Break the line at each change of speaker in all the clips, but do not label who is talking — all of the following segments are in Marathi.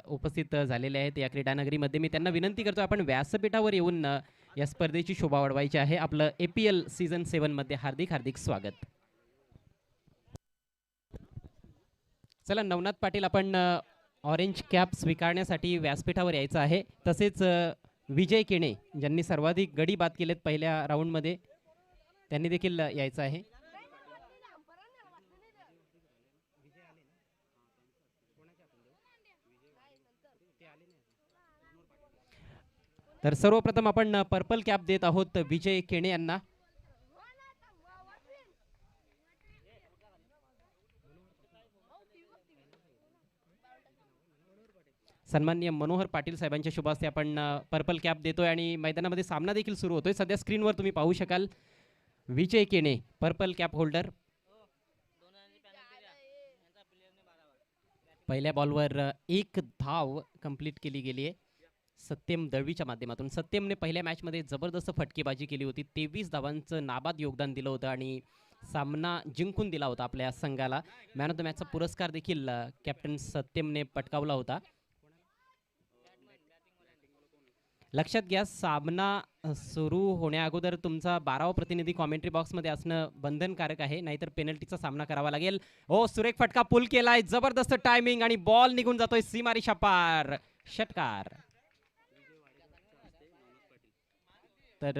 उपस्थित झालेले आहेत या क्रीडानगरीमध्ये. मी त्यांना विनंती करतो आपण व्यासपीठावर येऊन या स्पर्धेची शोभा वाढवायची आहे. आपलं APL सीझन 7 मध्ये हार्दिक हार्दिक स्वागत. चला नवनाथ पाटील, आपण ऑरेंज कॅप स्वीकारण्यासाठी व्यासपीठावर यायचं आहे. तसेच विजय केणे ज्यांनी सर्वाधिक गडी बाद केलेत पहिल्या राऊंडमध्ये, त्यांनी देखील यायचं आहे. तर सर्वप्रथम आपण पर्पल कॅप देत आहोत विजय केणे यांना. सन्माननीय मनोहर पाटील साहेबांच्या शुभ हस्ते आपण पर्पल कॅप देतोय आणि मैदानामध्ये सामना देखील सुरू होतोय. सध्या स्क्रीनवर तुम्ही पाहू शकाल विजय केणे पर्पल कॅप होल्डर. पहिल्या बॉलवर एक धाव कंप्लीट केली गेली आहे सत्यम दळवीच्या माध्यमातून. सत्यमने पहिल्या मॅचमध्ये जबरदस्त फटकेबाजी केली होती, 23 धावांचं नाबाद योगदान दिलं होतं आणि सामना जिंकून दिला होता आपल्या संघाला. मॅन ऑफ द मॅचचा पुरस्कार देखील कॅप्टन सत्यमने पटकावला होता. लक्षात घ्या, सामना सुरू होण्या अगोदर तुमचा 12वा प्रतिनिधी कॉमेंट्री बॉक्समध्ये असणं बंधनकारक आहे, नाहीतर पेनल्टीचा सामना करावा लागेल. ओ सुरेख फटका पुल केलाय, जबरदस्त टायमिंग आणि बॉल निघून जातोय सीमारेषा पार. षटकार. तर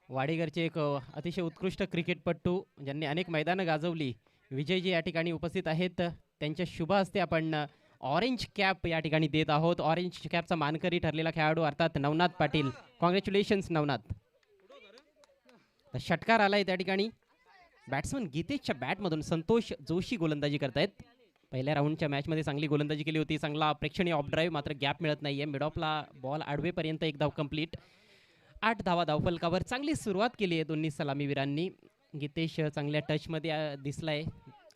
वाडेकरचे एक अतिशय उत्कृष्ट क्रिकेटपटू ज्यांनी अनेक मैदानं गाजवली, विजयजी या ठिकाणी उपस्थित आहेत. त्यांच्या शुभ हस्ते आपण ऑरेंज कॅप या ठिकाणी देत आहोत. ऑरेंज कॅपचा मानकरी ठरलेला खेळाडू अर्थात नवनाथ पाटील. कॉंग्रॅच्युलेशन्स नवनाथ. षटकार आलाय त्या ठिकाणी. बॅट्समन गीतेशच्या बॅटमधून संतोष जोशी गोलंदाजी करतायत. पहिल्या राऊंडच्या मॅचमध्ये चांगली गोलंदाजी केली होती, चांगला प्रेक्षणीय ऑफ ड्राईव्ह, मात्र गॅप मिळत नाहीये. मिड ऑफला बॉल आडवेपर्यंत एक धाव कंप्लीट. 8 धावा धावफलकावर. चांगली सुरुवात केली आहे दोन्ही सलामीवीरांनी. गीतेश चांगल्या टचमध्ये दिसलाय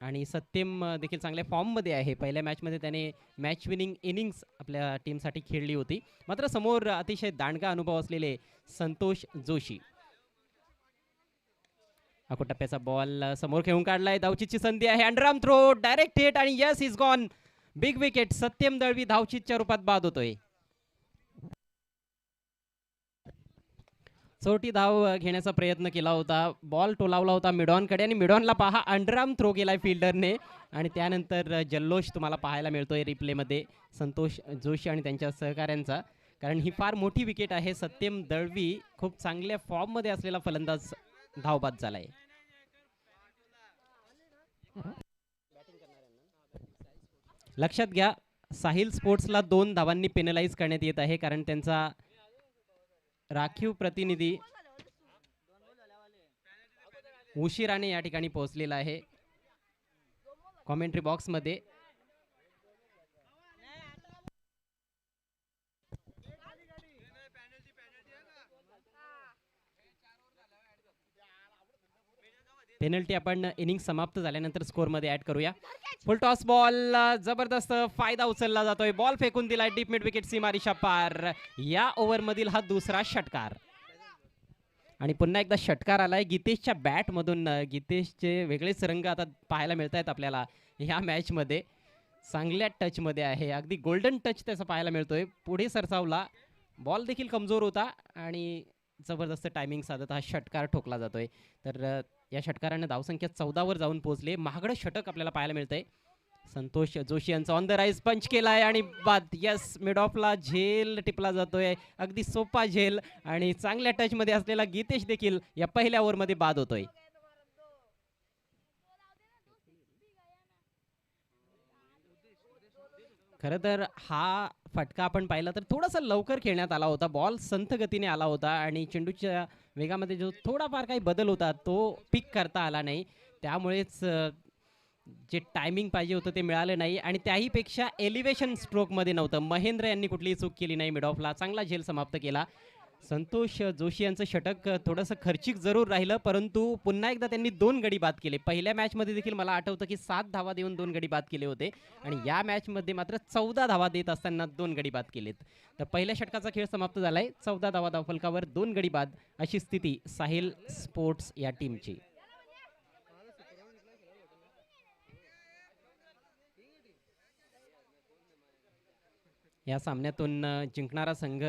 आणि सत्यम देखील चांगल्या फॉर्ममध्ये आहे. पहिल्या मॅचमध्ये त्याने मॅच विनिंग इनिंग्स आपल्या टीमसाठी खेळली होती. मात्र समोर अतिशय दांडगा अनुभव असलेले संतोष जोशी. टप्प्याचा बॉल समोर खेळून काढलाय. धावचीतची संधी आहे, अंडरआर्म थ्रो, डायरेक्ट हिट आणि yes is gone. Big wicket. Satyam Dalvi धावचीतच्या रूपात बाद होतोय. चौथी धाव घेण्याचा प्रयत्न केला होता, बॉल टोलावला होता मिडॉनकडे आणि मिडॉनला पहा अंडरआर्म थ्रो केलाय फिल्डरने आणि त्यानंतर जल्लोष तुम्हाला पाहायला मिळतोय रिप्लेमध्ये संतोष जोशी आणि त्यांच्या सहकाऱ्यांचा, कारण ही फार मोठी विकेट आहे. सत्यम दळवी खूप चांगल्या फॉर्ममध्ये असलेला फलंदाज धावबाद झालाय. लक्षात घ्या, साहिल स्पोर्ट्सला 2 धावांनी पेनलाइज करण्यात येत आहे, कारण त्यांचा राखीव प्रतिनिधी उशिराने या ठिकाणी पोहोचलेला आहे कॉमेंट्री बॉक्समध्ये. पेनल्टी आपण इनिंग समाप्त झाल्यानंतर स्कोअरमध्ये ऍड करूया. फुल टॉस बॉल, जबरदस्त फायदा उचलला जातोय. बॉल फेकून दिलाय डीप मिड विकेट सीमारेषा पार. या ओव्हरमधील हा दुसरा षटकार आणि पुन्हा एकदा षटकार आलाय गीतेशच्या बॅटमधून. गीतेशचे वेगळेच रंग आता पाहायला मिळत आहेत आपल्याला ह्या मॅचमध्ये. चांगल्या टचमध्ये आहे, अगदी गोल्डन टच त्याचा पाहायला मिळतोय. पुढे सरसावला, बॉल देखील कमजोर होता आणि जबरदस्त टायमिंग साधत हा षटकार ठोकला जातोय. तर या षटकाराने धावसंख्या 14 वर जाऊन पोहोचले. महागडं षटक आपल्याला पाहायला मिळतंय. संतोष जोशी यांचा ऑन द राईज पंच केलाय आणि बाद. यस, मिड ऑफला झेल टिपला जातोय, अगदी सोपा झेल आणि चांगल्या टच मध्ये असलेला गीतेश देखील या पहिल्या ओव्हरमध्ये बाद होतोय. खरं तर हा फटका आपण पाहिला तर थोडासा लवकर खेळण्यात आला होता. बॉल संथ गतीने आला होता आणि चेंडूच्या वेगामध्ये जो थोडाफार काही बदल होता तो पिक करता आला नाही. त्यामुळेच जे टायमिंग पाहिजे होतं ते मिळालं नाही आणि त्याही पेक्षा एलिव्हेशन स्ट्रोकमध्ये नव्हतं. महेंद्र यांनी कुठलीही चूक केली नाही. मिड ऑफला चांगला झेल समाप्त केला. संतोष जोशी यांचं षटक थोडंसं खर्चिक जरूर राहिलं, परंतु पुन्हा एकदा त्यांनी 2 गडी बाद केले. पहिल्या मॅचमध्ये देखील मला आठवतं की 7 धावा देऊन 2 गडी बाद केले होते आणि या मॅचमध्ये मात्र 14 धावा देत असताना 2 गडी बाद केलेत. तर पहिल्या षटकाचा खेळ समाप्त झालाय. 14 धावा धावफलकावर 2 गडी बाद अशी स्थिती साहिल स्पोर्ट्स या टीमची. या सामन्यातून जिंकणारा संघ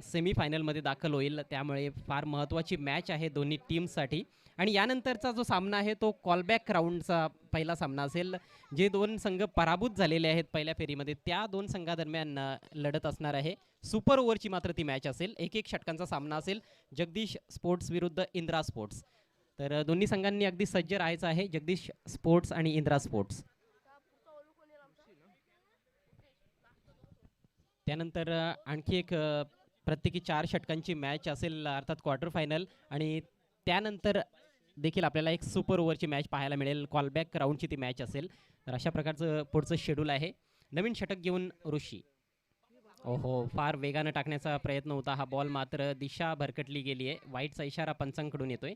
सेमीफायनलमध्ये दाखल होईल, त्यामुळे फार महत्त्वाची मॅच आहे दोन्ही टीमसाठी. आणि यानंतरचा जो सामना आहे तो कॉलबॅक राऊंडचा पहिला सामना असेल. जे दोन संघ पराभूत झालेले आहेत पहिल्या फेरीमध्ये त्या दोन संघादरम्यान लढत असणार आहे. सुपर ओव्हरची मात्र ती मॅच असेल. एक एक षटकांचा सामना असेल. जगदीश स्पोर्ट्स विरुद्ध इंद्रा स्पोर्ट्स. तर दोन्ही संघांनी अगदी सज्ज राहायचं आहे, जगदीश स्पोर्ट्स आणि इंद्रा स्पोर्ट्स. त्यानंतर आणखी एक प्रत्येकी 4 षटकांची मॅच असेल, अर्थात क्वार्टर फायनल. आणि त्यानंतर देखील आपल्याला एक सुपर ओव्हरची मॅच पाहायला मिळेल. कॉलबॅक राऊंडची ती मॅच असेल. तर अशा प्रकारचं पुढचं शेड्यूल आहे. नवीन षटक घेऊन ऋषी. ओहो, फार वेगानं टाकण्याचा प्रयत्न होता. हा बॉल मात्र दिशा भरकटली गेली आहे. वाईटचा इशारा पंचांकडून येतोय.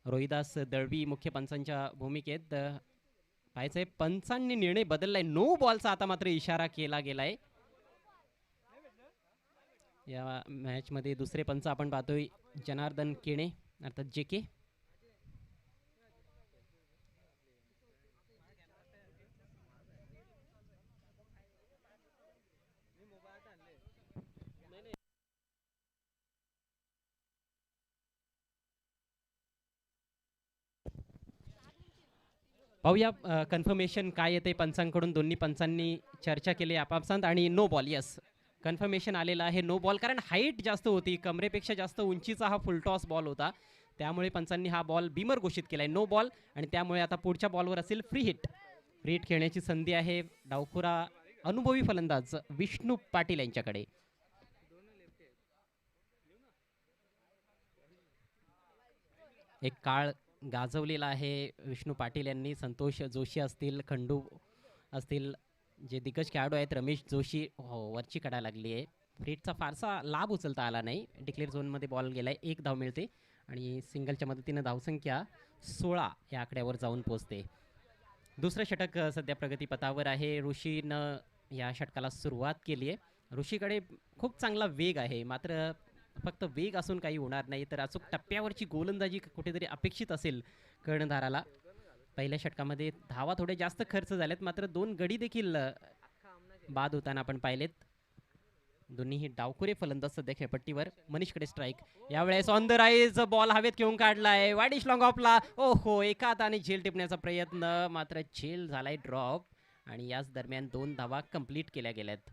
रोहिदास दळवी मुख्य पंचांच्या भूमिकेत. पाहायचंय पंचांनी निर्णय बदललाय. नो बॉलचा आता मात्र इशारा केला गेलाय. या मॅच मध्ये दुसरे पंच आपण पाहतोय जनार्दन केणे अर्थात JK. पाहूया कन्फर्मेशन काय येते पंचांकडून. दोन्ही पंचांनी चर्चा केली आपापसात आणि नो बॉल. यस, कन्फर्मेशन आलेला आहे नो बॉल. कारण हाईट जास्त होती, कमरेपेक्षा जास्त उंचीचा हा फुल टॉस बॉल होता, त्यामुळे पंचांनी हा बॉल बीमर घोषित केलाय नो बॉल. आणि त्यामुळे आता पुढच्या बॉलवर असेल फ्री हिट. फ्री हिट खेळण्याची संधी आहे डावखुरा अनुभवी फलंदाज विष्णू पाटील यांच्याकडे. एक काळ गाजवलेला आहे विष्णू पाटील यांनी. संतोष जोशी असतील, खंडू असतील, जे दिग्गज खेळाडू आहेत, रमेश जोशी. हो, वरची काढायला लागली आहे. फ्रीटचा फारसा लाभ उचलता आला नाही. डिक्लेअर झोनमध्ये बॉल गेलाय, 1 धाव मिळते आणि सिंगलच्या मदतीनं धावसंख्या 16 या आकड्यावर जाऊन पोहोचते. दुसरं षटक सध्या प्रगतीपथावर आहे. ऋषीनं या षटकाला सुरुवात केली आहे. ऋषीकडे खूप चांगला वेग आहे, मात्र फक्त वेग असून काही होणार नाही, तर अचूक टप्प्यावरची गोलंदाजी कुठेतरी अपेक्षित असेल कर्णधाराला. पहिल्या षटकामध्ये धावा थोडे जास्त खर्च झालेत, मात्र 2 गडी देखील बाद होताना आपण पाहिलेत. दोन्हीही डावखुरे फलंदाज सध्या खेळपट्टीवर. मनीषकडे स्ट्राईक. यावेळेस ऑन द राईज बॉल हवेत घेऊन काढलाय. वाईडिश लॉंग ऑफला. ओहो, एका हाताने झेल टिपण्याचा प्रयत्न, मात्र झेल झालाय ड्रॉप. आणि याच दरम्यान 2 धावा कंप्लीट केल्या गेल्यात.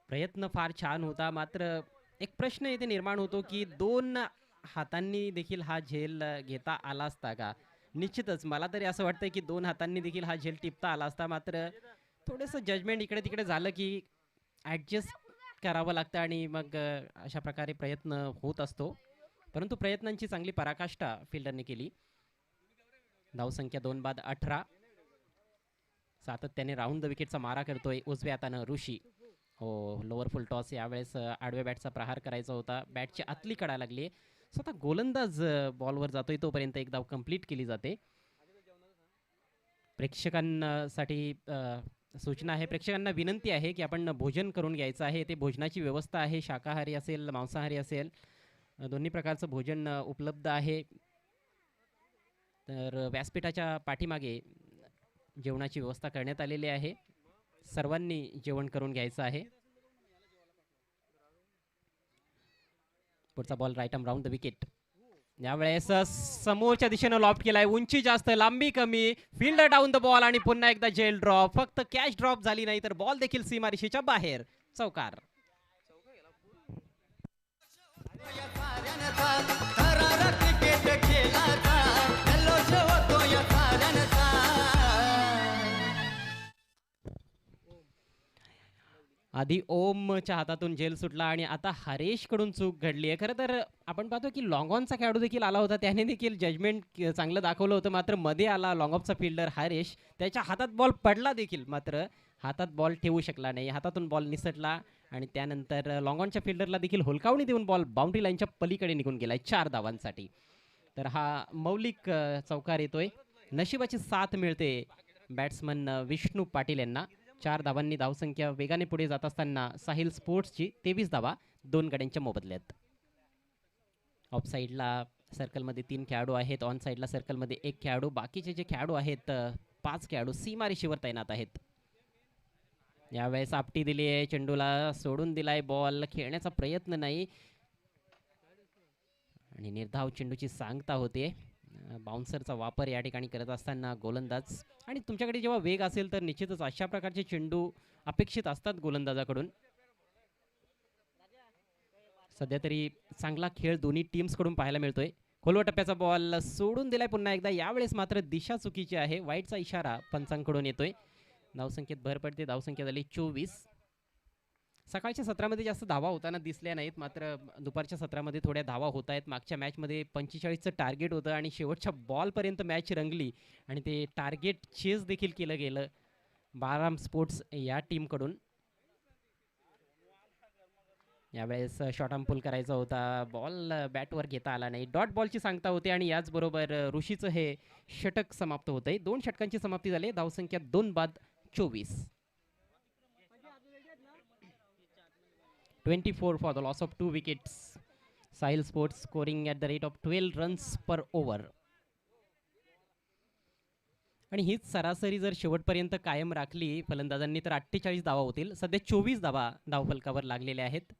प्रयत्न फार छान होता, मात्र एक प्रश्न येथे निर्माण होतो की 2 हातांनी देखील हा झेल घेता आला असता का. निश्चितच मला तरी असं वाटतं की 2 हातांनी देखील हा झेल टिपता आला असता, मात्र थोडंसं जजमेंट इकडे तिकडे झालं की ॲडजस्ट करावं लागतं आणि मग अशा प्रकारे प्रयत्न होत असतो. परंतु प्रयत्नांची चांगली पराकाष्ठा फिल्डरने केली. धावसंख्या 2 बाद 18. सातत्याने राऊंड द विकेटचा मारा करतोय उजव्या हातानं ऋषी. हो, लोअर फुल टॉस. यावेळेस आडव्या बॅटचा प्रहार करायचा होता. बॅटची आतली काढायला लागली. स्वतः गोलंदाज बॉलवर जातोय तोपर्यंत एक धाव कंप्लीट केली जाते. प्रेक्षकांसाठी सूचना आहे, प्रेक्षकांना विनंती आहे की आपण भोजन करून घ्यायचं आहे. ते भोजनाची व्यवस्था आहे, शाकाहारी असेल मांसाहारी असेल, दोन्ही प्रकारचं भोजन उपलब्ध आहे. तर व्यासपीठाच्या पाठीमागे जेवणाची व्यवस्था करण्यात आलेली आहे. सर्वांनी जेवण करून घ्यायचं आहे. पुढचा ball right arm round the wicket. यावेळेस समोरच्या दिशेनं लॉफ्ट केलाय. उंची जास्त, लांबी कमी. फील्डर डाऊन द बॉल आणि पुन्हा एकदा जेल ड्रॉप. फक्त कॅच ड्रॉप झाली नाही, तर बॉल देखील सीमारेषेच्या बाहेर. चौकार. आधी ओमच्या हातातून जेल सुटला आणि आता हरेशकडून चूक घडली आहे. खरं तर आपण पाहतो की लॉंग ऑनचा खेळाडू देखील आला होता, त्याने देखील जजमेंट चांगलं दाखवलं होतं, मात्र मध्ये आला लॉंग ऑफचा फिल्डर हरेश. त्याच्या हातात बॉल पडला देखील, मात्र हातात बॉल ठेवू शकला नाही. हातातून बॉल निसटला आणि त्यानंतर लॉंग ऑनच्या फिल्डरला देखील हुलकावणी देऊन बॉल बाउंड्री लाईनच्या पलीकडे निघून गेलाय 4 धावांसाठी. तर हा मौलिक चौकार येतोय. नशिबाची साथ मिळते बॅट्समन विष्णू पाटील यांना. 4 धावांनी धावसंख्या वेगाने पुढे जात असताना साहिल स्पोर्ट्सची 23 धावा 2 गड्यांच्या मोबदल्यात. ऑफ साईडला सर्कलमध्ये 3 खेळाडू आहेत, ऑन साईडला सर्कलमध्ये 1 खेळाडू, बाकीचे जे खेळाडू आहेत 5 खेळाडू सीमारेषेवर तैनात आहेत. यावेळेस आपटी दिली आहे, चेंडूला सोडून दिलाय, बॉल खेळण्याचा प्रयत्न नाही आणि निर्धाव चेंडूची सांगता होते. बाउन्सरचा वापर या ठिकाणी करत असताना गोलंदाज, आणि तुमच्याकडे जेव्हा वेग असेल तर निश्चितच अशा प्रकारचे चेंडू अपेक्षित असतात गोलंदाजाकडून. सध्या तरी चांगला खेळ दोन्ही टीम्स कडून पाहायला मिळतोय. खोलवा टप्प्याचा बॉल सोडून दिलाय पुन्हा एकदा, यावेळेस मात्र दिशा चुकीची आहे, वाईटचा इशारा पंचांकडून येतोय. धावसंख्येत भर पडते, धावसंख्या झाली 24. सकाळच्या सत्रामध्ये जास्त धावा होताना दिसल्या नाहीत, मात्र दुपारच्या सत्रामध्ये थोड्या धावा होत आहेत. मागच्या मॅचमध्ये 45चं टार्गेट होतं आणि शेवटच्या बॉलपर्यंत मॅच रंगली आणि ते टार्गेट चेस देखील केलं गेलं बाराम स्पोर्ट्स या टीमकडून. यावेळेस शॉर्ट आर्म पुल करायचा होता, बॉल बॅटवर घेता आला नाही, डॉट बॉलची सांगता होते आणि याचबरोबर ऋषीचं हे षटक समाप्त होतंय. 2 षटकांची समाप्ती झाली, धावसंख्या 2 बाद 24. 24 for the loss of 2 wickets. Sahil Sports scoring at the rate of 12 runs per over. आणि हीच सरासरी जर शेवटपर्यंत कायम राखली फलंदाजांनी तर 48 धावा होतील. सध्या 24 धावा धावफलकावर लागलेल्या आहेत.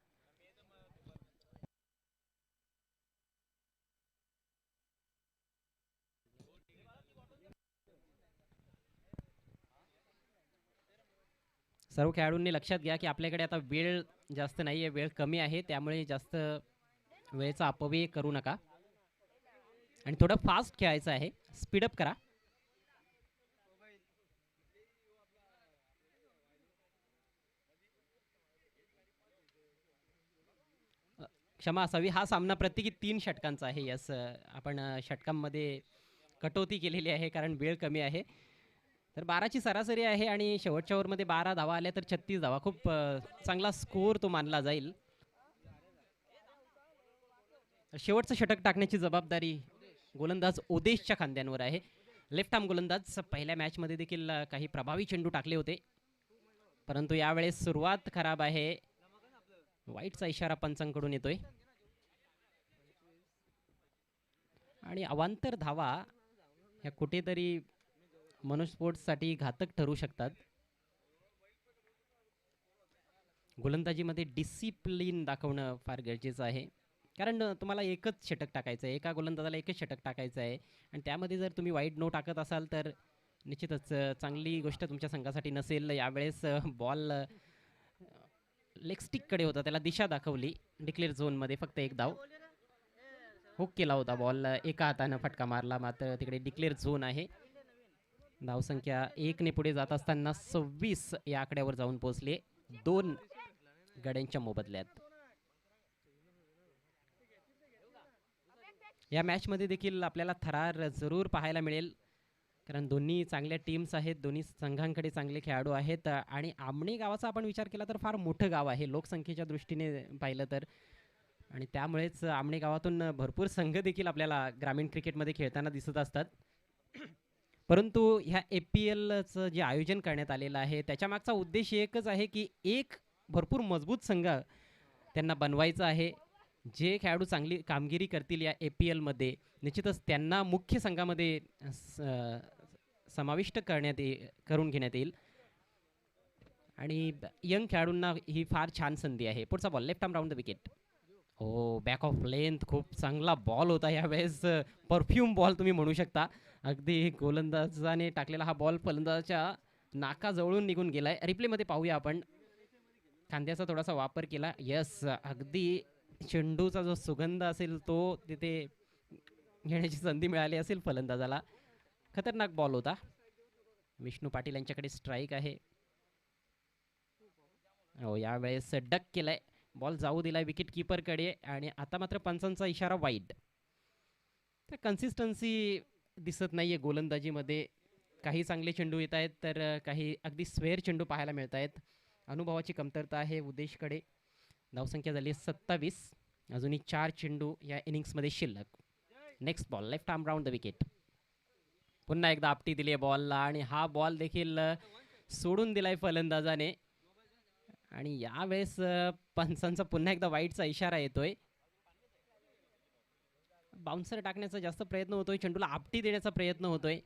सर्व खेळाडूंनी लक्षात घ्या की आपल्याकडे आता वेळ जास्त नाही आहे, वेळ कमी आहे, त्यामुळे जास्त वेळेचा अपव्यय करू नका आणि थोडं फास्ट खेळायचं आहे, स्पीडअप करा. क्षमा असावी, हा सामना प्रत्येकी 3 षटकांचा आहे. यस, आपण षटकांमध्ये कटौती केलेली आहे कारण वेळ कमी आहे. तर 12ची सरासरी आहे आणि शेवटच्या ओव्हरमध्ये 12 धावा आल्या तर 36 धावा, खूप चांगला स्कोअर तो मानला जाईल. शेवटचं षटक टाकण्याची जबाबदारी गोलंदाज ओदेशच्या खांद्यांवर आहे. लेफ्ट आर्म गोलंदाज पहिल्या मॅचमध्ये देखील काही प्रभावी चेंडू टाकले होते, परंतु यावेळेस सुरुवात खराब आहे, वाईटचा इशारा पंचांकडून येतोय आणि अवांतर धावा ह्या कुठेतरी मनोज स्पोर्ट्ससाठी घातक ठरू शकतात. गोलंदाजीमध्ये डिसिप्लिन दाखवणं फार गरजेचं आहे, कारण तुम्हाला एकच षटक टाकायचं आहे, एका गोलंदाजाला एकच षटक टाकायचं आहे आणि त्यामध्ये जर तुम्ही वाईट नो टाकत असाल तर निश्चितच चांगली गोष्ट तुमच्या संघासाठी नसेल. यावेळेस बॉल लेग स्टिककडे होता, त्याला दिशा दाखवली, डिक्लेअर झोनमध्ये फक्त 1 धाव. हुक केला होता बॉल, एका हातानं फटका मारला, मात्र तिकडे डिक्लेअर झोन आहे. धावसंख्या 1 ने पुढे जात असताना 26 या आकड्यावर जाऊन पोहोचले 2 गड्यांच्या मोबदल्यात. या मॅचमध्ये देखील आपल्याला थरार जरूर पाहायला मिळेल, कारण दोन्ही चांगल्या टीम्स आहेत, दोन्ही संघांकडे चांगले खेळाडू आहेत आणि आमणे गावाचा आपण विचार केला तर फार मोठं गाव आहे लोकसंख्येच्या दृष्टीने पाहिलं तर, आणि त्यामुळेच आमणे गावातून भरपूर संघ देखील आपल्याला ग्रामीण क्रिकेटमध्ये खेळताना दिसत असतात. परंतु ह्या APLचं जे आयोजन करण्यात आलेलं आहे त्याच्या मागचा उद्देश एकच आहे की एक भरपूर मजबूत संघ त्यांना बनवायचा आहे. जे खेळाडू चांगली कामगिरी करतील या APLमध्ये निश्चितच त्यांना मुख्य संघामध्ये समाविष्ट करून घेण्यात येईल आणि यंग खेळाडूंना ही फार छान संधी आहे. पुढचा ball left arm round the wicket. हो, बॅक ऑफ लेंथ, खूप चांगला बॉल होता यावेळेस, परफ्यूम बॉल तुम्ही म्हणू शकता. अगदी गोलंदाजाने टाकलेला हा बॉल फलंदाजाच्या नाकाजवळून निघून गेलाय. रिप्लेमध्ये पाहूया आपण, खांद्याचा थोडासा वापर केला. यस, अगदी चेंडूचा जो सुगंध असेल तो तिथे घेण्याची संधी मिळाली असेल फलंदाजाला. खतरनाक बॉल होता. विष्णू पाटील यांच्याकडे स्ट्राईक आहे. हो, यावेळेस डक केलाय, बॉल जाऊ दिलाय विकेट कीपरकडे आणि आता मात्र पंचांचा इशारा वाईड. तर कन्सिस्टन्सी दिसत नाहीये गोलंदाजीमध्ये. काही चांगले चेंडू येत आहेत तर काही अगदी स्वेअर चेंडू पाहायला मिळत आहेत. अनुभवाची कमतरता आहे उदेशकडे. धावसंख्या झाली 27, अजूनही 4 चेंडू या इनिंग्समध्ये शिल्लक. Next ball left arm round the wicket. पुन्हा एकदा आपटी दिली आहे बॉलला आणि हा बॉल देखील सोडून दिलाय फलंदाजाने आणि यावेळेस पंचांचा पुन्हा एकदा वाईटचा इशारा येतोय. बाउन्सर टाकण्याचा जास्त प्रयत्न होतोय, चेंडूला आपटी देण्याचा प्रयत्न होतोय.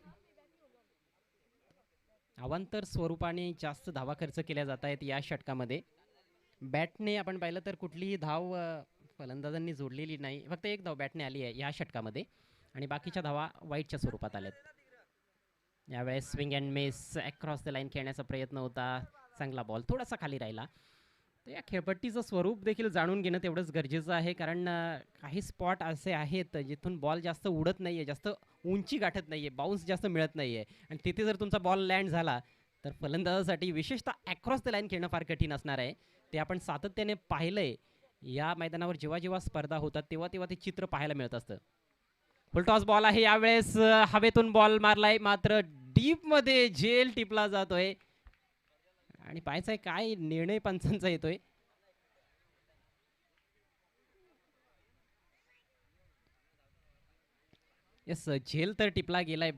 अवांतर स्वरूपाने जास्त धावा खर्च केल्या जात आहेत या षटकामध्ये. बॅटने आपण पाहिलं तर कुठलीही धाव फलंदाजांनी जोडलेली नाही, फक्त एक धाव बॅटने आली आहे या षटकामध्ये आणि बाकीच्या धावा वाईटच्या स्वरूपात आल्यात. यावेळेस swing and miss across the line खेळण्याचा प्रयत्न होता, चांगला बॉल थोडासा खाली राहिला. तर या खेळपट्टीचं स्वरूप देखील जाणून घेणं तेवढंच गरजेचं आहे, कारण काही स्पॉट असे आहेत जिथून बॉल जास्त उडत नाही आहे, जास्त उंची गाठत नाही आहे, बाउन्स जास्त मिळत नाही आहे आणि तिथे जर तुमचा बॉल लँड झाला तर फलंदाजासाठी विशेषतः अक्रॉस द लाईन खेळणं फार कठीण असणार आहे. ते आपण सातत्याने पाहिलंय या मैदानावर, जेव्हा जेव्हा स्पर्धा होतात तेव्हा तेव्हा ते चित्र पाहायला मिळत असतं. फुलटॉस बॉल आहे यावेळेस, हवेतून बॉल मारलाय मात्र डीप मध्ये झेल टिपला जातोय आणि पाहायचंय काय निर्णय पंचांचा येतोय. यस, झेल तर टिपला गेलाय.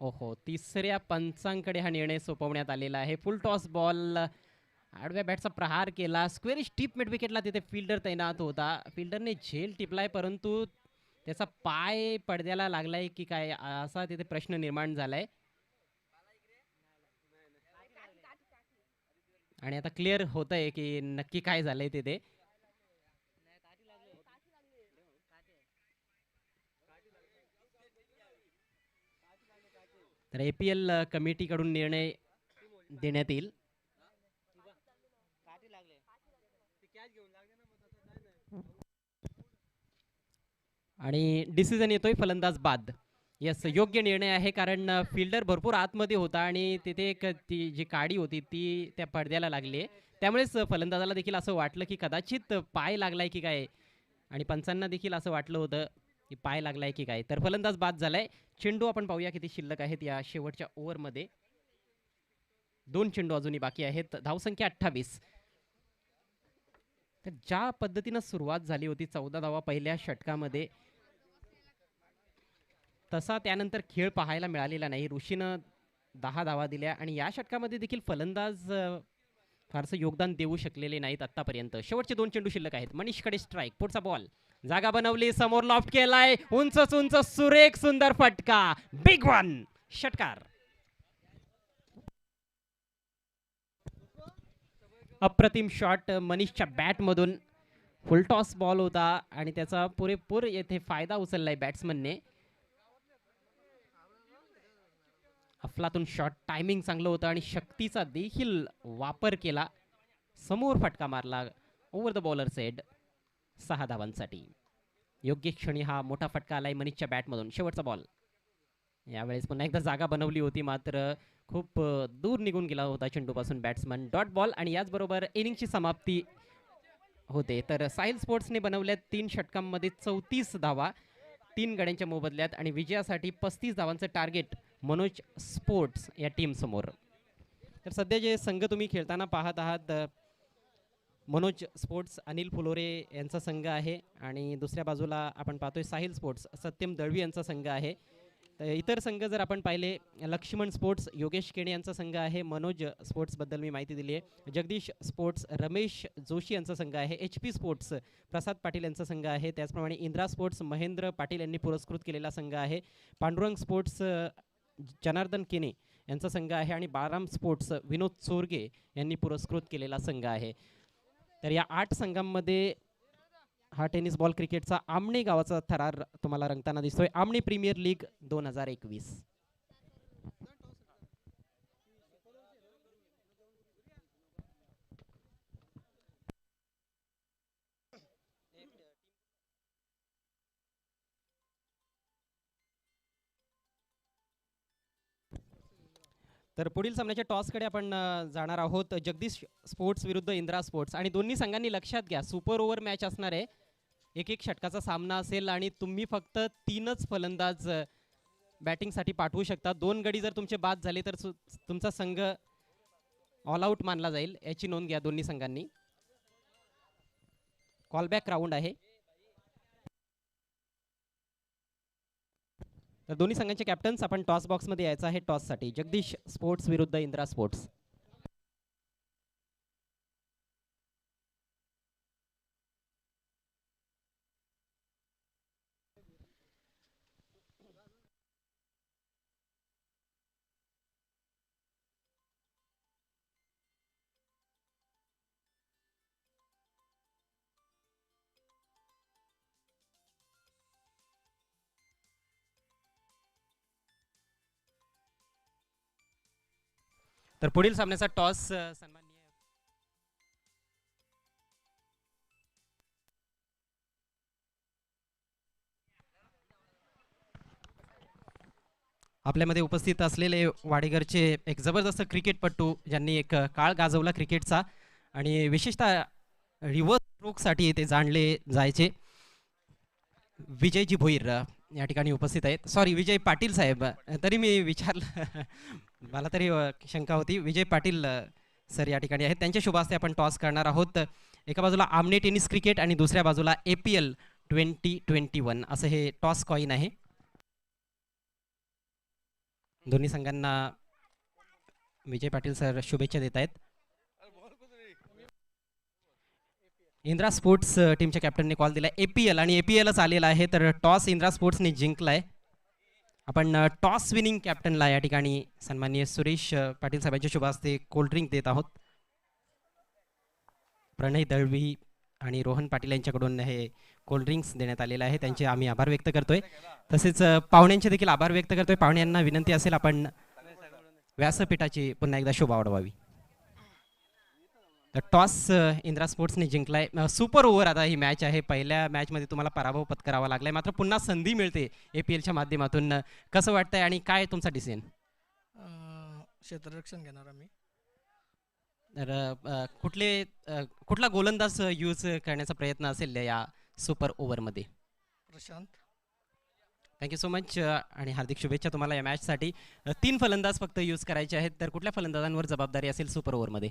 ओहो, तिसऱ्या पंचांकडे हा निर्णय सोपवण्यात आलेला आहे. फुल टॉस बॉल, आडव्या बॅटचा प्रहार केला, स्क्वेअरिश टीप मिड विकेटला तिथे फिल्डर तैनात होता. फिल्डरने झेल टिपलाय परंतु त्याचा पाय पडद्याला लागलाय की काय असा तिथे प्रश्न निर्माण झालाय आणि आता क्लिअर होत आहे की नक्की काय झालंय तिथे. तर APL कमिटीकडून निर्णय देण्यात येईल. आणि डिसिजन येतोय फलंदाज बाद. यस, योग्य निर्णय आहे, कारण फिल्डर भरपूर आतमध्ये होता आणि तिथे एक ती जी काडी होती ती त्या पडद्याला लागली, त्यामुळेच फलंदाजाला देखील असं वाटलं की कदाचित पाय लागलाय की काय आणि पंचांना देखील असं वाटलं होतं की पाय लागलाय की काय. तर फलंदाज बाद झालाय. चेंडू आपण पाहूया किती शिल्लक आहेत या शेवटच्या ओव्हरमध्ये. 2 चेंडू अजूनही बाकी आहेत, धावसंख्या 28. तर ज्या पद्धतीनं सुरुवात झाली होती 14 धावा पहिल्या षटकामध्ये, तसा त्यानंतर खेळ पाहायला मिळालेला नाही. ऋषीनं 10 धावा दिल्या आणि या षटकामध्ये देखील फलंदाज फारसं योगदान देऊ शकलेले नाहीत आतापर्यंत. शेवटचे 2 चेंडू शिल्लक आहेत. मनीषकडे स्ट्राईक, पुढचा बॉल, जागा बनवली, समोर लॉफ्ट केलाय, उंच उंच सुरेख सुंदर फटका, बिग वन, षटकार. अप्रतिम शॉट मनीषच्या बॅटमधून. फुलटॉस बॉल होता आणि त्याचा पुरेपूर येथे फायदा उचललाय बॅट्समनने. अफलातून शॉट, टायमिंग चांगलं होतं आणि शक्तीचा देखील वापर केला, समोर फटका मारला ओव्हर द बॉलर हेड, 6 धावांसाठी. योग्य क्षणी हा मोठा फटका आलाय मनीषच्या बॅटमधून. शेवटचा बॉल, यावेळेस पुन्हा एकदा जागा बनवली होती मात्र खूप दूर निघून गेला होता चेंडूपासून बॅट्समन. डॉट बॉल आणि याचबरोबर इनिंगची समाप्ती होते. तर साहिल स्पोर्ट्सने बनवल्या 3 षटकांमध्ये 34 धावा 3 गड्यांच्या मोबदल्यात आणि विजयासाठी 35 धावांचं टार्गेट मनोज स्पोर्ट्स या टीम समोर. तर सध्या जे संघ तुम्ही खेळताना पाहत आहात, मनोज स्पोर्ट्स अनिल फुलोरे यांचा संघ आहे आणि दुसऱ्या बाजूला आपण पाहतोय साहिल स्पोर्ट्स सत्यम दळवी यांचा संघ आहे. तर इतर संघ जर आपण पाहिले, लक्ष्मण स्पोर्ट्स योगेश केणे यांचा संघ आहे, मनोज स्पोर्ट्सबद्दल मी माहिती दिली आहे. जगदीश स्पोर्ट्स रमेश जोशी यांचा संघ आहे. HP स्पोर्ट्स प्रसाद पाटील यांचा संघ आहे. त्याचप्रमाणे इंद्रा स्पोर्ट्स महेंद्र पाटील यांनी पुरस्कृत केलेला संघ आहे. पांडुरंग स्पोर्ट्स जनार्दन केने यांचा संघ आहे आणि बाळाराम स्पोर्ट्स विनोद चोरगे यांनी पुरस्कृत केलेला संघ आहे. तर या 8 संघांमध्ये हा टेनिस बॉल क्रिकेटचा आमणी गावाचा थरार तुम्हाला रंगताना दिसतोय. Amani premier league 2021. तर पुढील सामन्याच्या टॉसकडे आपण जाणार आहोत. जगदीश स्पोर्ट्स विरुद्ध इंद्रा स्पोर्ट्स आणि दोन्ही संघांनी लक्षात घ्या, सुपर ओव्हर मॅच असणार आहे. एक षटकाचा सामना असेल आणि तुम्ही फक्त 3च फलंदाज बॅटिंगसाठी पाठवू शकता. 2 गडी जर तुमचे बाद झाले तर तुमचा संघ ऑल आउट मानला जाईल, याची नोंद घ्या दोन्ही संघांनी. कॉलबॅक राऊंड आहे. तर दोन्ही संघांचे कॅप्टन्स आपण टॉस बॉक्समध्ये यायचं आहे टॉससाठी. जगदीश स्पोर्ट्स विरुद्ध इंद्रा स्पोर्ट्स. तर पुढील सामन्याचा टॉस सन्माननीय आपल्यामध्ये उपस्थित असलेले वाडेगरचे एक जबरदस्त क्रिकेटपटू ज्यांनी एक काळ गाजवला क्रिकेटचा आणि विशेषतः रिव्हर्स स्ट्रोकसाठी ते जाणले जायचे विजयजी भोईर या ठिकाणी उपस्थित आहेत. सॉरी, विजय पाटील साहेब, तरी मी विचारलं मला तरी शंका होती. विजय पाटील सर या ठिकाणी आहेत, त्यांच्या शुभ हस्ते आपण टॉस करणार आहोत. एका बाजूला आमने टेनिस क्रिकेट आणि दुसऱ्या बाजूला APL 2021 असं हे टॉस कॉइन आहे. दोन्ही संघांना विजय पाटील सर शुभेच्छा देत आहेत. इंद्रा स्पोर्ट्स टीमच्या कॅप्टनने कॉल दिला APL आणि APLच आलेला आहे, तर टॉस इंद्रा स्पोर्ट्सने जिंकलाय. आपण टॉस विनिंग कॅप्टनला या ठिकाणी सन्माननीय सुरेश पाटील साहेबांच्या शुभ हस्ते कोल्ड्रिंक देत आहोत. प्रणय दळवी आणि रोहन पाटील यांच्याकडून हे कोल्ड्रिंक्स देण्यात आलेलं आहे, त्यांचे आम्ही आभार व्यक्त करतोय. तसेच पाहुण्यांचे देखील आभार व्यक्त करतोय. पाहुण्यांना विनंती असेल आपण व्यासपीठाची पुन्हा एकदा शोभा वाढवावी. तर टॉस इंद्रा स्पोर्ट्सने जिंकलाय. सुपर ओव्हर आता ही मॅच आहे. पहिल्या मॅचमध्ये तुम्हाला पराभव पत्करावा लागलाय, मात्र पुन्हा संधी मिळते APLच्या माध्यमातून. कसं वाटतंय आणि काय तुमचा डिसिजन?
क्षेत्ररक्षण घेणार आम्ही.
तर कुठला गोलंदाज यूज करण्याचा प्रयत्न असेल या सुपर ओव्हरमध्ये?
प्रशांत.
थँक्यू सो मच आणि हार्दिक शुभेच्छा तुम्हाला या मॅचसाठी. 3 फलंदाज फक्त यूज करायचे आहेत, तर कुठल्या फलंदाजांवर जबाबदारी असेल सुपर ओव्हरमध्ये?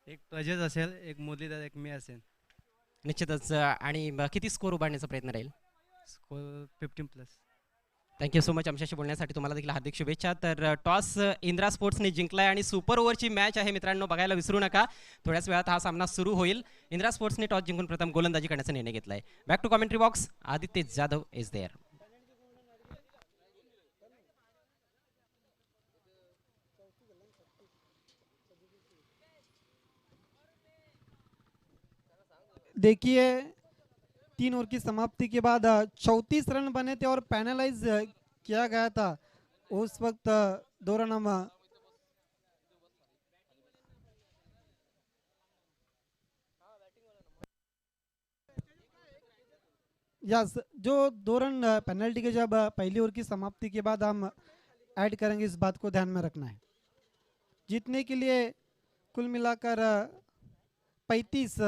एक प्रजेश असेल, एक मुरलीधर, एक मी असेल.
निश्चितच. आणि किती स्कोर उभारण्याचा प्रयत्न राहील?
स्कोर 15+.
थँक्यू सो मच आमच्याशी बोलण्यासाठी. तुम्हाला देखील हार्दिक शुभेच्छा. तर टॉस इंद्रा स्पोर्ट्सने जिंकलाय आणि सुपर ओव्हरची मॅच आहे मित्रांनो, बघायला विसरू नका. थोड्याच वेळात हा सामना सुरू होईल. इंद्रा स्पोर्ट्सने टॉस जिंकून प्रथम गोलंदाजी करण्याचा निर्णय घेतलाय. Back to commentary box. Aditya Jadhav is there.
देखिए 3 ओवर की समाप्ति के बाद 34 रन बने थे और पैनलाइज किया गया था. उस वक्त 2 रन हम यस जो 2 रन पेनल्टी के जब पहली ओवर की समाप्ति के बाद हम ऐड करेंगे, इस बात को ध्यान में रखना है. जीतने के लिए कुल मिलाकर 35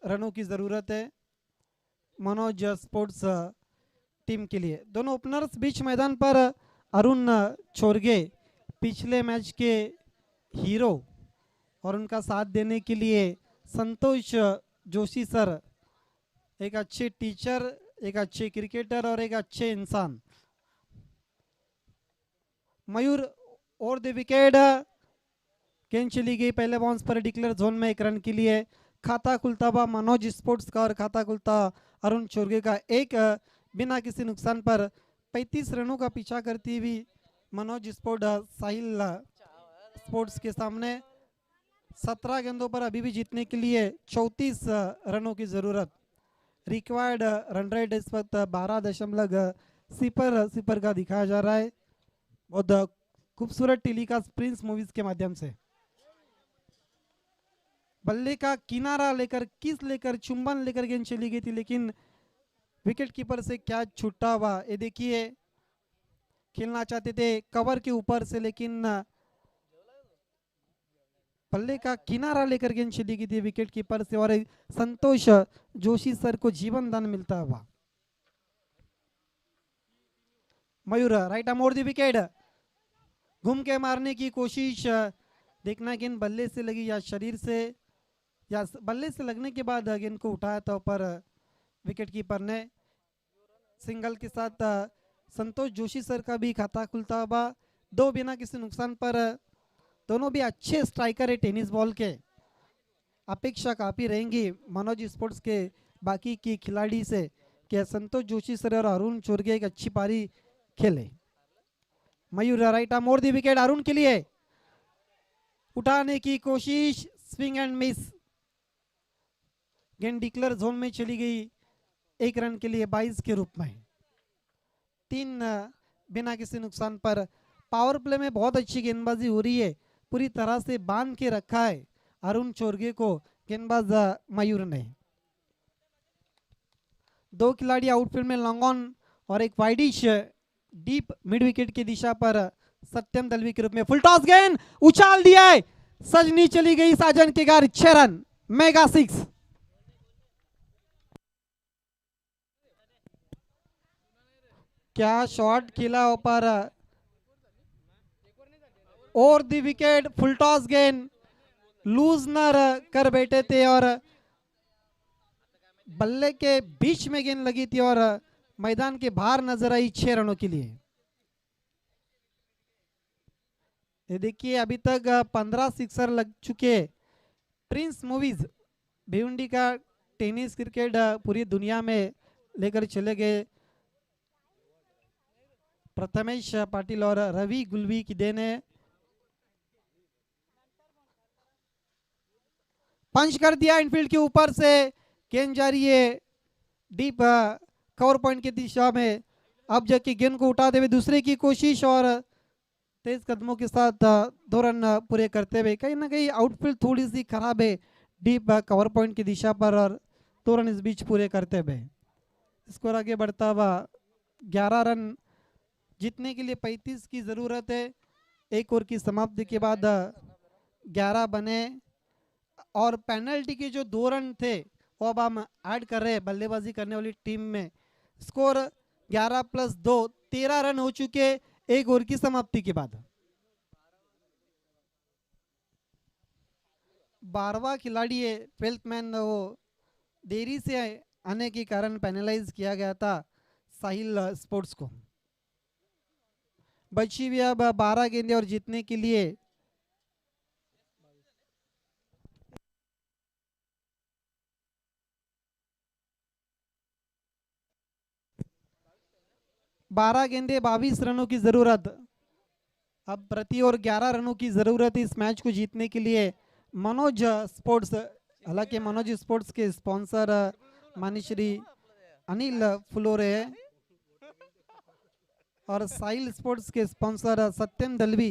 रनों की ज़रूरत है मनोज स्पोर्ट्स टीम के लिए. दोनों ओपनर्स बीच मैदान पर अरुण छोरगे, पिछले मैच के हीरो, और उनका साथ देने के लिए संतोष जोशी सर, एक अच्छे टीचर, एक अच्छे क्रिकेटर और एक अच्छे इंसान. मयूर और द विकेट. गेंद चली गई पहले बाउंस पर डिक्लेयर जोन में 1 रन के लिए. खाता खुलता हुआ मनोज स्पोर्ट्स का और खाता खुलता अरुण चोरगे का. एक बिना किसी नुकसान पर 35 रनों का पीछा करती हुई मनोज स्पोर्ट साहिल स्पोर्ट्स के सामने. 17 गेंदों पर अभी भी जीतने के लिए 34 रनों की ज़रूरत. रिक्वायर्ड रन रेट इस वक्त 12.0 का दिखाया जा रहा है. बहुत खूबसूरत टेलीकास्ट प्रिंस मूवीज के माध्यम से. बल्ले का किनारा लेकर, किस लेकर, चुंबन लेकर गेंद चली गई थी, लेकिन विकेट कीपर से क्या छूटा हुआ. ये देखिए, खेलना चाहते थे कवर के ऊपर से, लेकिन बल्ले का किनारा लेकर गेंद चली गई थी विकेट कीपर से, और संतोष जोशी सर को जीवन दान मिलता हुआ. Mayur right arm over the wicket. घूम के मारने की कोशिश. देखना गेंद बल्ले से लगी या शरीर से, या बल्ले से लगने के बाद गेंद को उठाया था ऊपर विकेट कीपर ने. सिंगल के साथ संतोष जोशी सर का भी खाता खुलता हुआ. 2 बिना किसी नुकसान पर. दोनों भी अच्छे स्ट्राइकर है टेनिस बॉल के. अपेक्षा काफ़ी रहेंगी मनोज स्पोर्ट्स के बाकी की खिलाड़ी से कि संतोष जोशी सर और अरुण चोरगे एक अच्छी पारी खेले. Mayur right arm over the wicket. Arun के लिए उठाने की कोशिश, स्विंग एंड मिस. गेंद डिक्लेयर जोन में चली गई 1 रन के लिए 22 के रूप में. 3 बिना किसी नुकसान पर. पावर प्ले में बहुत अच्छी गेंदबाजी हो रही है. पूरी तरह से बांध के रखा है अरुण चोरगे को गेंदबाज मयूर ने। 2 खिलाड़ी आउटफील्ड में लॉन्ग ऑन और एक वाइडिश डीप मिड विकेट की दिशा पर सत्यम दलवी के रूप में। फुल टॉस गेंद उछाल दिया है, सजनी चली गई साजन के घर। 6 रन, मेगा 6। क्या शॉट खेला पर और दी विकेट। फुल टॉस गेंद लूज न कर बैठे थे और बल्ले के बीच में गेंद लगी थी और मैदान के बाहर नजर आई 6 रनों के लिए। ये देखिए अभी तक 15 सिक्सर लग चुके। प्रिंस मूवीज भिवंडी का टेनिस क्रिकेट पूरी दुनिया में लेकर चले गए प्रथमेश पाटिल और रवि गुलवी की देन है। पंच कर दिया इनफील्ड के ऊपर से, गेंद जा रही है डीप कवर पॉइंट की दिशा में। अब जबकि गेंद को उठाते हुए दूसरे की कोशिश और तेज कदमों के साथ 2 रन पूरे करते हुए। कहीं ना कहीं आउटफील्ड थोड़ी सी खराब है डीप कवर पॉइंट की दिशा पर और 2 रन इस बीच पूरे करते हुए। स्कोर आगे बढ़ता हुआ 11 रन जीतने के लिए 35 की जरूरत है। एक ओवर की समाप्ति के बाद 11 बने और पेनल्टी के जो 2 रन थे वो अब हम ऐड कर रहे हैं बल्लेबाजी करने वाली टीम में। स्कोर 11 + 2 13 रन हो चुके एक ओवर की समाप्ति के बाद। 12वां खिलाड़ी है 12th मैन, वो देरी से आने के कारण पेनलाइज किया गया था साहिल स्पोर्ट्स को। बची हुई अब 12 गेंदें और जीतने के लिए 12 गेंदे 22 रनों की जरूरत। अब प्रति ओवर 11 रनों की जरूरत इस मैच को जीतने के लिए। मनोज स्पोर्ट्स, हालांकि मनोज स्पोर्ट्स के स्पॉन्सर मानश्री अनिल फुलोरे है और साहिल स्पोर्ट्स के स्पॉन्सर सत्यम दलवी।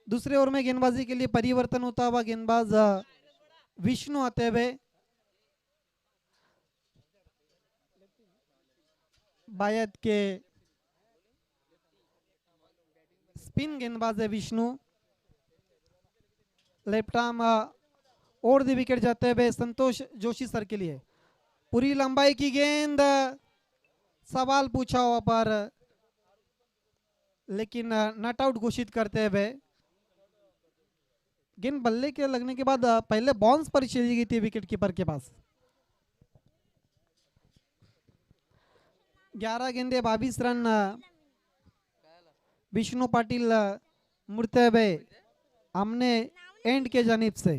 दूसरे ओवर में गेंदबाजी के लिए परिवर्तन होता हुआ गेंदबाज विष्णु आते हुए। बायत के स्पिन गेंदबाज है विष्णु। लेफ्ट आर्म और दी विकेट जाते हुए संतोष जोशी सर के लिए। पूरी लंबाई की गेंद, सवाल पूछा हुआ पर लेकिन नॉट आउट घोषित करते हुए। गेंद बल्ले के लगने के बाद पहले बाउंस पर चली गई थी विकेट कीपर के पास। 11 गेंदे 22 रन विष्णु पाटिल मुड़ते हुए हमने एंड के जानिब से।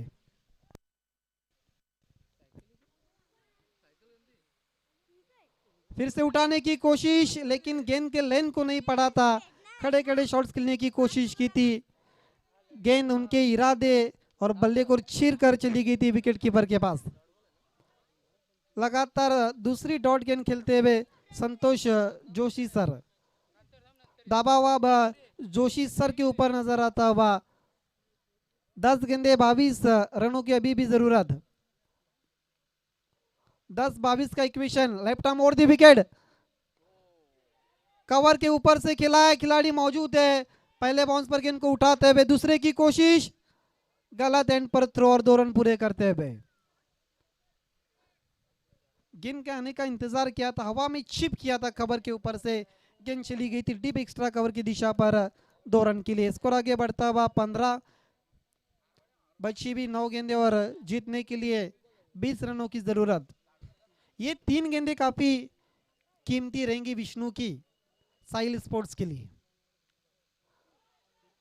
फिर से उठाने की कोशिश लेकिन गेंद के लेंथ को नहीं पड़ा था। खड़े खड़े शॉट्स खेलने की कोशिश की थी, गेंद उनके इरादे और बल्ले को चीर कर चली गई थी विकेट कीपर के पास। लगातार दूसरी डॉट गेंद खेलते हुए संतोष जोशी सर, दाबा हुआ जोशी सर के ऊपर नजर आता हुआ। 10 गेंदे 22 रनों की अभी भी जरूरत। 10-22 का इक्वेशन। लेफ्ट आर्म और दी विकेट, कवर के ऊपर से खेला है, खिलाड़ी मौजूद है। पहले बाउंस पर गेंद को उठाते हुए दूसरे की कोशिश, गलत एंड पर थ्रो और 2 रन पूरे करते हुए। गेंद के आने का इंतजार किया था, हवा में चिप किया था कवर के ऊपर से, गेंद चली गई थी डीप एक्स्ट्रा कवर की दिशा पर 2 रन के लिए। स्कोर आगे बढ़ता हुआ 15, बची भी 9 गेंदे और जीतने के लिए 20 रनों की जरूरत। ये 3 गेंदे काफी कीमती रहेंगी विष्णु की साहिल स्पोर्ट्स के लिए।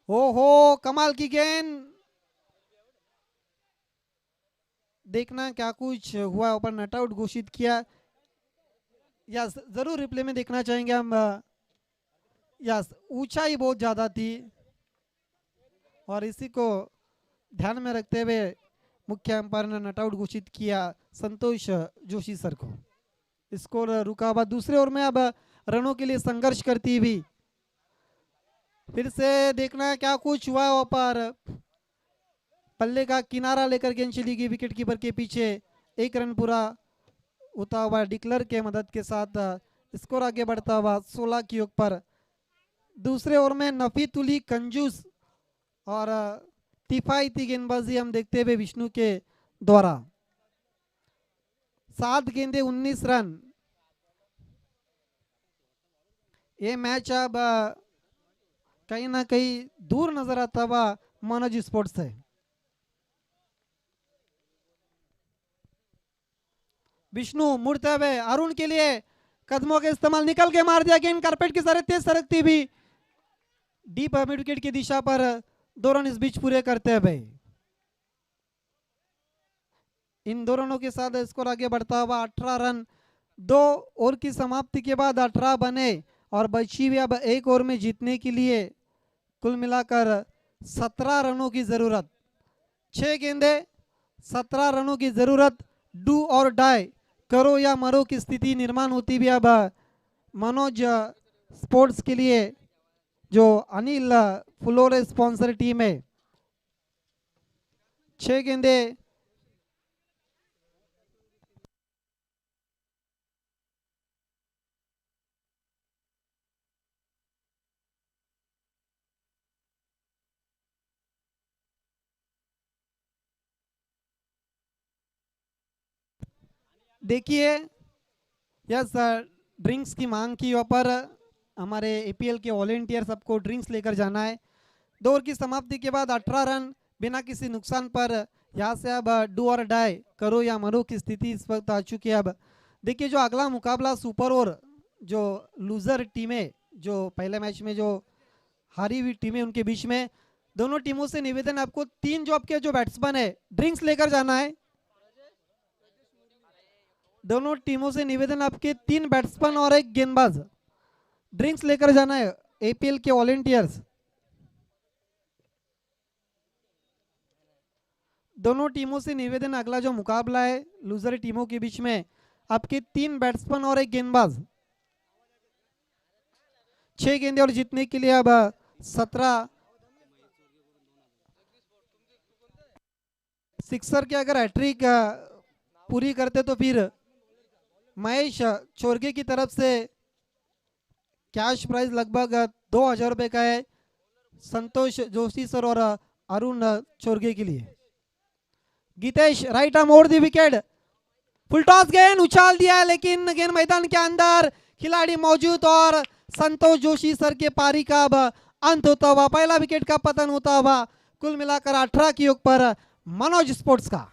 हो कमाल की गेंद, देखना क्या कुछ हुआ, ऊपर नट आउट घोषित किया। यस, जरूर रिप्ले में देखना चाहेंगे हम। यस, ऊंचाई बहुत ज्यादा थी और इसी को ध्यान में रखते हुए मुख्य अंपायर ने नट आउट घोषित किया संतोष जोशी सर को। स्कोर रुका हुआ। दूसरे ओवर में अब रनों के लिए संघर्ष करती हुई फिर से देखना है क्या कुछ हुआ वहां पर। पल्ले का किनारा लेकर गेंद चली गई विकेट कीपर के पीछे। 1 रन पूरा होता हुआ डिक्लर के मदद के साथ स्कोर आगे बढ़ता हुआ 16 की ओर पर। दूसरे ओवर में नफीतुली कंजूस और तिफायती गेंदबाजी हम देखते हुए विष्णु के द्वारा। 7 गेंदे 19 रन। ये मैच अब कहीं ना कहीं दूर नजर आता हुआ मनोज स्पोर्ट्स से। विष्णु मुड़ते हुए अरुण के लिए कदमों के इस्तेमाल, निकल के मार दिया गेंद कारपेट की तरह तेज सरकती भी डीप मिड विकेट की दिशा पर 2 रन इस बीच पूरे करते हुए। इन 2 रनों के साथ स्कोर आगे बढ़ता हुआ 18 रन। 2 ओवर की समाप्ति के बाद 18 बने और बची हुई अब 1 ओवर में जीतने के लिए कुल मिलाकर 17 रनों की जरूरत। 6 गेंदे 17 रनों की जरूरत। डू और डाई, करो या मरो की स्थिति निर्माण होती भी अब मनोज स्पोर्ट्स के लिए, जो अनिल फ्लोरे स्पॉन्सर टीम है। 6 गेंदे देखिए, यस ड्रिंक्स की मांग की ऊपर हमारे एपीएल के वॉलेंटियर सबको ड्रिंक्स लेकर जाना है। 2 ओवर की समाप्ति के बाद 18 रन बिना किसी नुकसान पर यहाँ से अब डू और डाई, करो या मरो की स्थिति इस वक्त आ चुकी है। अब देखिए जो अगला मुकाबला सुपर ओवर, जो लूजर टीमें, जो पहले मैच में जो हारी हुई टीमें, उनके बीच में दोनों टीमों से निवेदन है आपको 3 जो आपके जो बैट्समैन है ड्रिंक्स लेकर जाना है। दोनों टीमों से निवेदन आपके 3 बैट्समैन और 1 गेंदबाज ड्रिंक्स लेकर जाना है। एपीएल के वॉलेंटियर्स, दोनों टीमों से निवेदन, अगला जो मुकाबला है लूजर टीमों के बीच में आपके 3 बैट्समैन और 1 गेंदबाज। 6 गेंदे और जीतने के लिए अब 17 सिक्सर के अगर हैट्रिक पूरी करते तो फिर महेश चोरगे की तरफ से कैश प्राइज लगभग 2000 रुपए का है संतोष जोशी सर और अरुण चोरगे के लिए। Geetesh right arm over the wicket, full toss गेंद उछाल दिया लेकिन गेंद मैदान के अंदर, खिलाड़ी मौजूद और संतोष जोशी सर के पारी का अब अंत होता हुआ पहला विकेट का पतन होता हुआ कुल मिलाकर 18 की ओर पर मनोज स्पोर्ट्स का।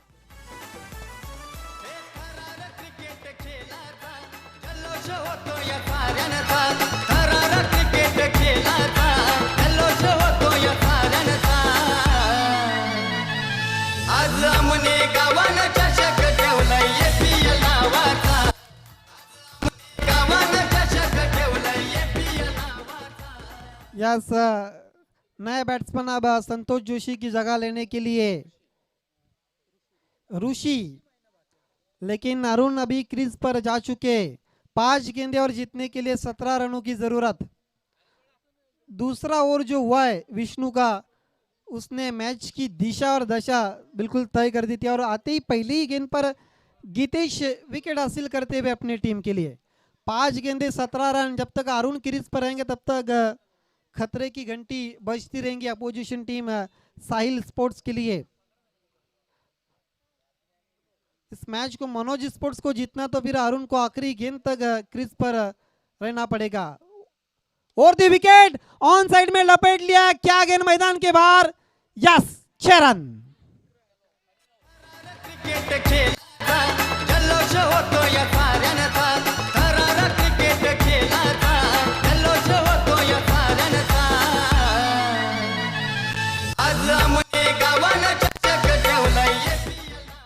यस, नए बैट्समैन अब संतोष जोशी की जगह लेने के लिए ऋषि, लेकिन अरुण अभी क्रीज पर जा चुके। 5 गेंदे और जीतने के लिए 17 रनों की जरूरत। दूसरा ओवर जो हुआ है विष्णु का, उसने मैच की दिशा और दशा बिल्कुल तय कर दी थी और आते ही पहली ही गेंद पर गीतेश विकेट हासिल करते हुए अपने टीम के लिए 5 गेंदे 17 रन। जब तक अरुण क्रीज पर रहेंगे तब तक खतरे की घंटी बजती रहेंगी अपोजिशन टीम साहिल स्पोर्ट्स के लिए। इस मैच को मनोज स्पोर्ट्स को जीतना तो फिर अरुण को आखिरी गेंद तक क्रीज पर रहना पड़ेगा। और दी विकेट ऑन साइड में लपेट लिया, क्या गेंद मैदान के बाहर, यस 6 रन।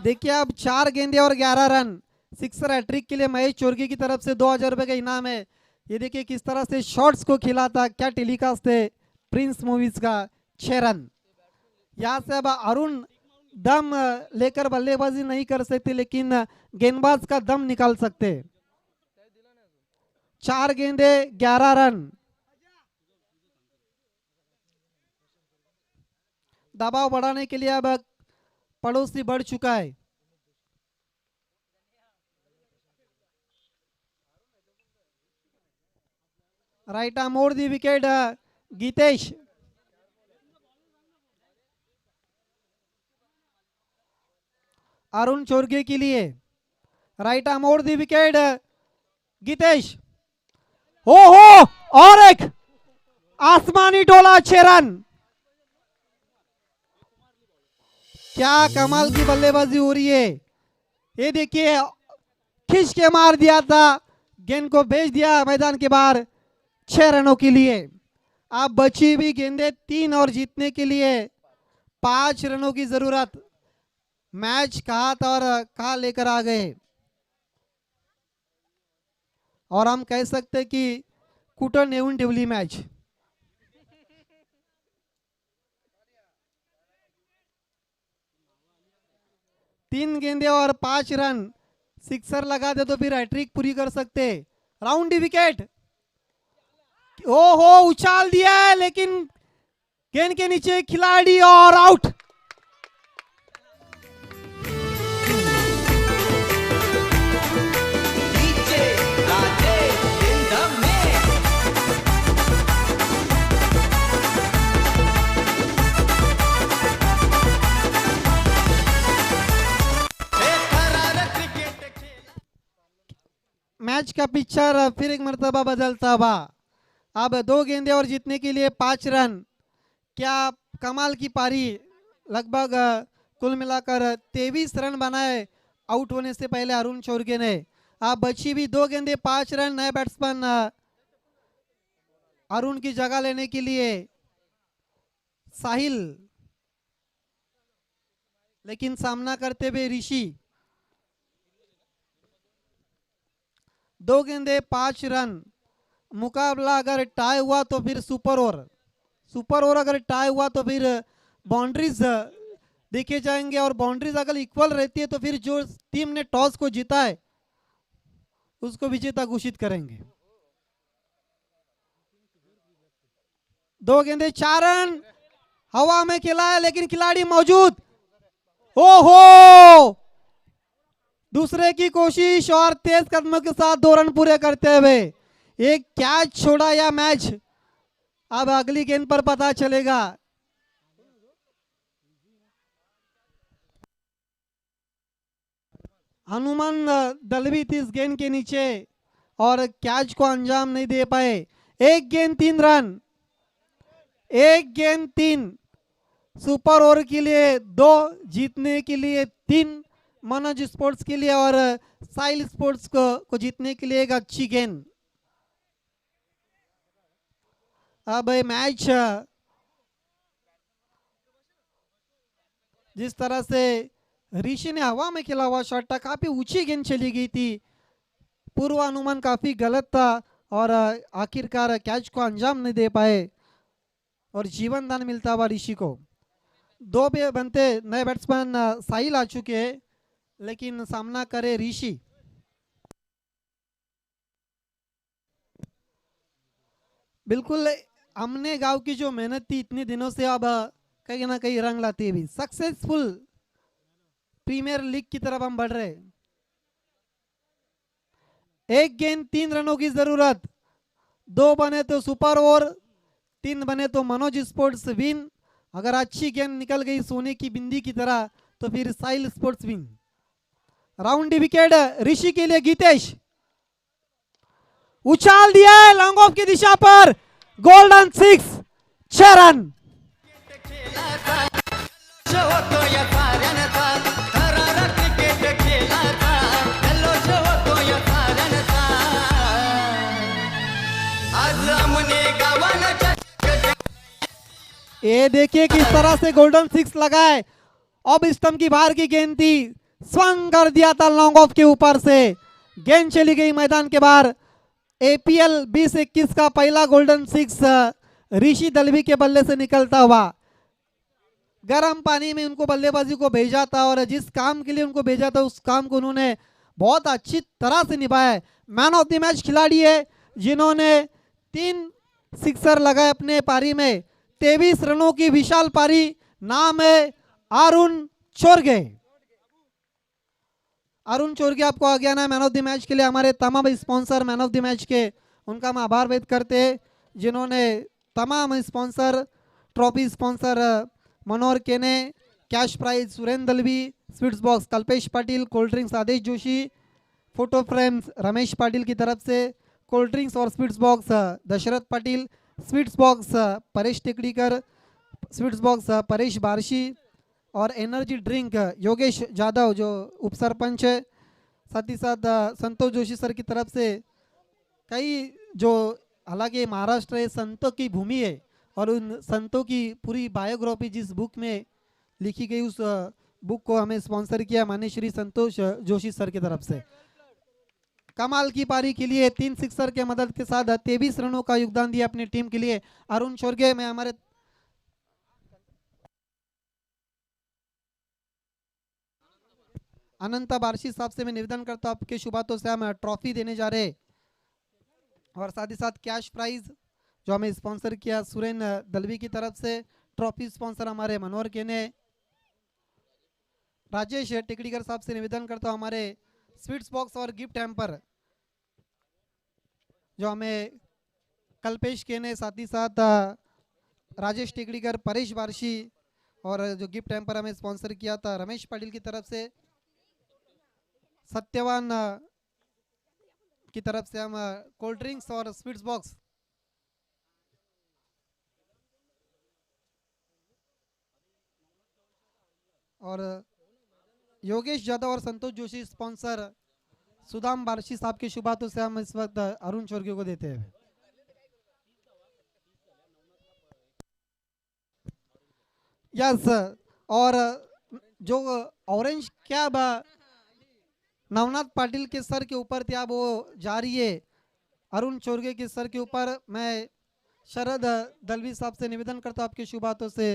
देखिए अब 4 गेंदे और 11 रन। सिक्सर हैट्रिक के लिए महेश चोरगे की तरफ से 2000 रुपए का इनाम है। ये देखिए किस तरह से शॉट्स को खिला था, क्या टेलीकास्ट है प्रिंस मूवीज का। 6 रन। यहाँ से अब अरुण दम लेकर बल्लेबाजी नहीं कर सकते लेकिन गेंदबाज का दम निकाल सकते। 4 गेंदे 11 रन। दबाव बढ़ाने के लिए अब पड़ोसी बढ़ चुका है। Right arm over the wicket Geetesh. Arun Chorge के लिए right arm over the wicket Geetesh. हो और एक आसमानी डोला 6 रन। क्या कमाल की बल्लेबाजी हो रही है। ये देखिए खींच के मार दिया था, गेंद को भेज दिया मैदान के बाहर 6 रनों के लिए। अब बची भी गेंदें 3 और जीतने के लिए 5 रनों की जरूरत। मैच कहा था और कहा लेकर आ गए, और हम कह सकते कि कुटर नेऊन ठेवली मैच। तीन गेंदे और 5 रन, सिक्सर लगा दे तो फिर हैट्रिक पूरी कर सकते। राउंड दी विकेट, ओहो उछाल दिया है लेकिन गेंद के नीचे खिलाड़ी और आउट। मैच का पिक्चर फिर एक मर्तबा बदलता हुआ। अब 2 गेंदे और जीतने के लिए 5 रन। क्या कमाल की पारी, लगभग कुल मिलाकर 23 रन बनाए आउट होने से पहले अरुण चोरगे ने। अब बची भी 2 गेंदे 5 रन। नए बैट्समैन अरुण की जगह लेने के लिए साहिल, लेकिन सामना करते हुए ऋषि। 2 गेंदे 5 रन। मुकाबला अगर टाई हुआ तो फिर सुपर ओवर अगर टाई हुआ तो फिर बाउंड्रीज देखे जाएंगे, और बाउंड्रीज अगर इक्वल रहती है तो फिर जो टीम ने टॉस को जीता है उसको विजेता घोषित करेंगे। 2 गेंदे 4 रन, हवा में खेला है लेकिन खिलाड़ी मौजूद। ओहो, दूसरे की कोशिश और तेज कदमों के साथ 2 रन पूरे करते हुए एक कैच छोड़ा या मैच, अब अगली गेंद पर पता चलेगा। हनुमान दलवी थी इस गेंद के नीचे और कैच को अंजाम नहीं दे पाए। 1 गेंद 3 रन, 1 गेंद 3। सुपर ओवर के लिए 2, जीतने के लिए 3 मनोज स्पोर्ट्स के लिए, और साहिल स्पोर्ट्स को जीतने के लिए एक अच्छी गेंद। अब मैच जिस तरह से ऋषि ने हवा में खेला हुआ शॉट था, काफी ऊंची गेंद चली गई थी, पूर्व अनुमान काफी गलत था और आखिरकार कैच को अंजाम नहीं दे पाए और जीवन दान मिलता हुआ ऋषि को। 2 पे बनते नए बैट्समैन साहिल आ चुके हैं, लेकिन सामना करे ऋषि। बिल्कुल हमने गांव की जो मेहनत थी इतने दिनों से अब कहीं ना कहीं रंग लाती है। सक्सेसफुल प्रीमियर लीग की तरफ हम बढ़ रहे। 1 गेंद 3 रनों की जरूरत। 2 बने तो सुपर ओवर, 3 बने तो मनोज स्पोर्ट्स विन। अगर अच्छी गेंद निकल गई सोने की बिंदी की तरह तो फिर Sahil sports win. Round wicket Rishi के लिए गीतेश, उछाल दिया है लॉन्ग ऑफ की दिशा पर, गोल्डन 6, 6 रन। ये देखिए किस तरह से गोल्डन 6 लगा है। अब स्टंप की बाहर की गेंद थी, स्वंग कर दिया था लॉन्ग ऑफ के ऊपर से, गेंद चली गई मैदान के बाहर। APL 2021 का पहला गोल्डन 6 ऋषि दलवी के बल्ले से निकलता हुआ। गर्म पानी में उनको बल्लेबाजी को भेजा था और जिस काम के लिए उनको भेजा था उस काम को उन्होंने बहुत अच्छी तरह से निभाया। मैन ऑफ द मैच खिलाड़ी है जिन्होंने 3 सिक्सर लगाए अपने पारी में। 23 रनों की विशाल पारी नाम है अरुण चोरगे। अरुण चोरगे आपको आ गया ना मैन ऑफ द मैच के लिए। हमारे तमाम sponsor man of the match के, उनका हम आभार व्यक्त करते हैं जिन्होंने तमाम sponsor, trophy sponsor Manohar Kene, cash prize Surendra Dalvi, sweets box Kalpesh Patil, cold drinks Aadesh Joshi, photo frames Ramesh Patil की तरफ से, कोल्ड ड्रिंक्स और sweets box Dashrath Patil, sweets box Paresh Tikdikar, sweets box Paresh Barshi और एनर्जी ड्रिंक योगेश जाधव जो उप सरपंच है, साथ ही साथ संतोष जोशी सर की तरफ से कई जो, हालांकि महाराष्ट्र ये संतों की भूमि है और उन संतों की पूरी बायोग्राफी जिस बुक में लिखी गई उस बुक को हमें स्पॉन्सर किया माननीय श्री संतोष जोशी सर की तरफ से। कमाल की पारी के लिए 3 सिक्सर के मदद के साथ 23 रनों का योगदान दिया अपनी टीम के लिए अरुण चोरगे। मैं हमारे अनंता बारशी साहब से मैं निवेदन करता हूं आपके शुभ हाथों से हम ट्रॉफी देने जा रहे और साथ ही साथ कैश प्राइज जो हमें स्पॉन्सर किया सुरेंद्र दलवी की तरफ से। ट्रॉफी स्पॉन्सर हमारे मनोहर केने। राजेश टिकड़ीकर साहब से निवेदन करता हूं हमारे स्वीट्स बॉक्स और गिफ्ट हैम्पर जो हमें कल्पेश केने, साथ ही साथ राजेश टिकड़ीकर, परेश बारशी और जो गिफ्ट हैम्पर हमें स्पॉन्सर किया था रमेश पाटिल की तरफ से, सत्यवान की तरफ से हम कोल्ड ड्रिंक्स और स्वीट्स बॉक्स और योगेश यादव और संतोष जोशी स्पॉन्सर सुदाम बारशी साहब के शुभ हाथों से हम इस वक्त अरुण चोरगे को देते हैं। यस, और जो ऑरेंज कैब नवनाथ पाटिल के सर के ऊपर थी अब वो जा रही है अरुण चोरगे के सर के ऊपर। मैं शरद दलवी साहब से निवेदन करता हूं आपके शुभ हाथों से